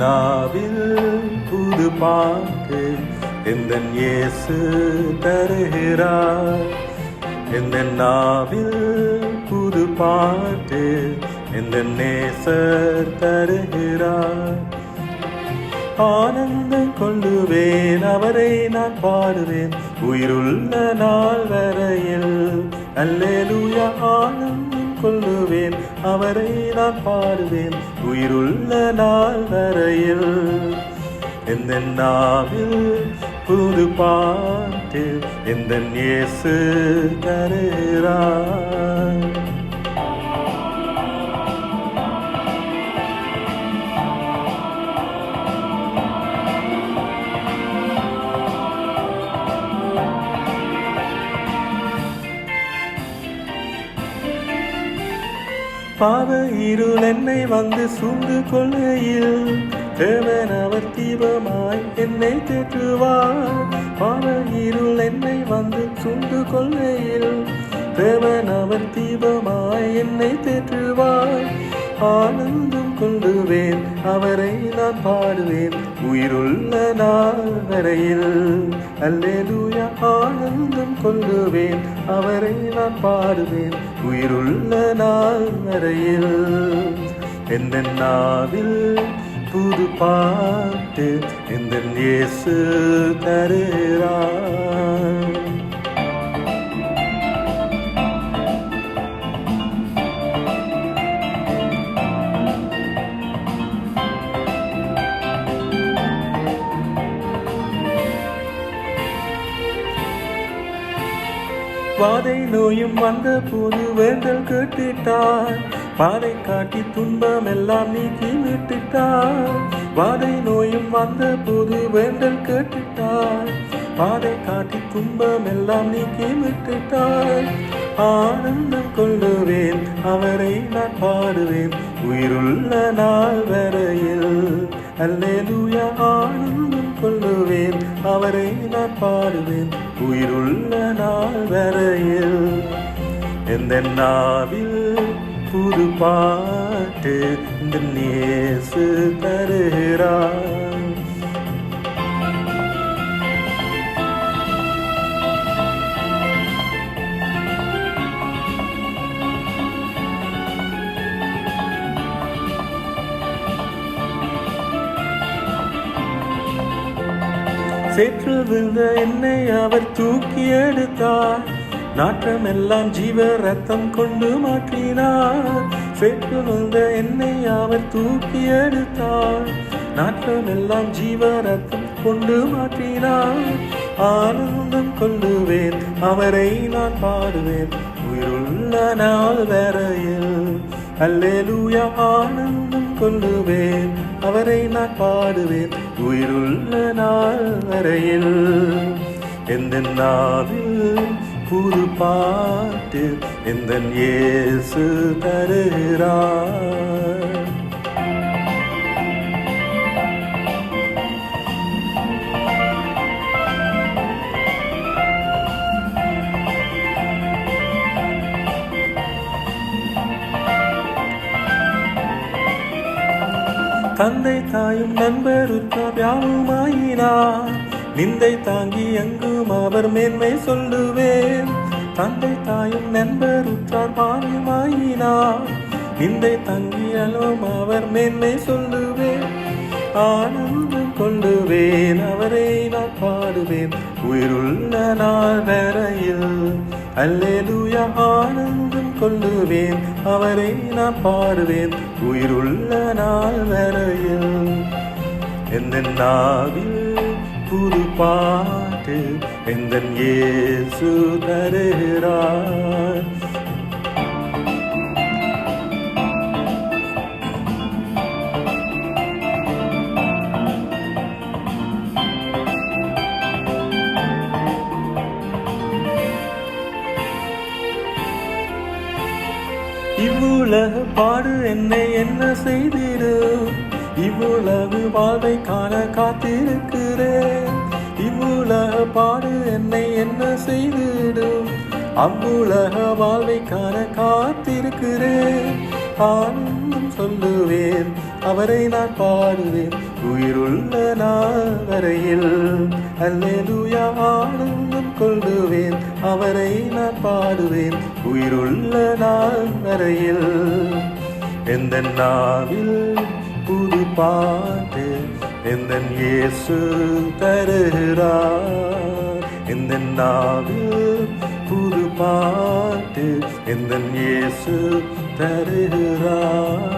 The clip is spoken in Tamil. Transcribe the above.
நாவில் புது பாட்டு எந்த இயேசு தருகிறார். எந்த நாவில் புது பாட்டு எந்த நேசர் தருகிறார். ஆனந்தம் கொள்ளுவேன் அவரை நான் பாடுவேன் உயிருள்ள நாள் வரையில். அல்லேலூயா. ஆனந்தம் கொள்ளுவேன் அவரை நான் பாடுவேன் உயிருள்ள நாள் வரையில். எந்த நாவில் புது பாட்டு எந்த இயேசு தருகிறார். பாவ இருள் என்னை வந்து சூழ்ந்து கொள்ளையில் தேவன் அவர் தீபமாய் என்னை தேற்றுவார். பாவ இருள் என்னை வந்து சூழ்ந்து கொள்ளையில் தேவன் அவர் தீபமாய் என்னை தேற்றுவார். ஆனந்தம் கொள்ளுவேன் அவரை நான் பாடுவேன் உயிருள்ள நாள் வரையில். அல்லேலூயா. ஆனந்தம் கொள்ளுவேன் அவரை நான் பாடுவேன் உயிருள்ள நாள் வரையில். எந்த நாவில் புது பாட்டு எந்த இயேசு தருகிறார். வாதை நோயும் வந்த போது வேண்டல் கேட்டுட்டார். பாதை காட்டி துன்பம் எல்லாம் நீக்கி விட்டுட்டார். வாதை நோயும் வந்த போது வேண்டல் கேட்டுட்டார். பாதை காட்டி துன்பம் எல்லாம் நீக்கி விட்டுட்டார். ஆனந்தம் கொள்ளுவேன் அவரை நான் பாடுவேன் உயிருள்ள நாள் வரையில். அல்லேலூயா. ஆனந்தம் கொள்ளுவேன் அவரை நான் பாடுவேன் உயிருள்ள நாள் வரையில். எந்த நாவில் புது பாட்டு இந்த இயேசு தருகிறார். சேற்று விழுந்த என்னை அவர் தூக்கி எடுத்தார். நாட்டம் எல்லாம் ஜீவ ரத்தம் கொண்டு மாற்றினார். சேற்று விழுந்த என்னை அவர் தூக்கி எடுத்தார். நாட்டம் எல்லாம் ஜீவ ரத்தம் கொண்டு மாற்றினார். ஆனந்தம் கொள்ளுவேன் அவரை நான் பாடுவேன் உயிருள்ள நாள் வரையில். அல்லேலூயா. ஆனந்தம் கொள்ளுவேன் அவரை நான் பாடுவேன் உயிருள்ள நாள் வரையில். எந்த நாவில் புது பாட்டு எந்த இயேசு தருகிறார். தந்தை தாயும் நண்பர் உற்றார் யாவுமாயினார். நிந்தை தாங்கி எங்கும் அவர் மேன்மை சொல்லுவேன். தந்தை தாயும் நண்பர் உற்றார் பாவியுமாயினார். நிந்தை தாங்கி அலும் அவர் மேன்மை சொல்லுவேன். ஆனந்தம் கொள்ளுவேன் அவரை நான் பாடுவேன் உயிருள்ள நாள் வரையில். அல்லேலூயா. ஆனந்தம் கொள்ளுவேன் அவரை நான் பாடுவேன் உயிருள்ள நாள் வரையில். எந்த நாவில் புது பாட்டு எந்த இயேசு தருகிறார். இவ்வுலக பாடு என்னை என்ன செய்திடும். இவ்வுலகு வாழ்வை காண காத்திருக்கிறேன். இவ்வுலக பாடு என்னை என்ன செய்திடும். அவ்வுலக வாழ்வை காண காத்திருக்கிறேன். ஆனந்தம் சொல்லுவேன், அவரை நான் பாடுவேன் உயிருள்ள நாள் வரையில். அல்லேலூயா ஆனந்தம் கொள்ளுவேன், அவரை நான் பாடுவேன் உயிருள்ள நாள் வரையில். எந்த நாவில் புது பாட்டு எந்தன் இயேசு தருகிறார். எந்த நாவில் புது பாட்டு எந்தன் இயேசு தருகிறார்.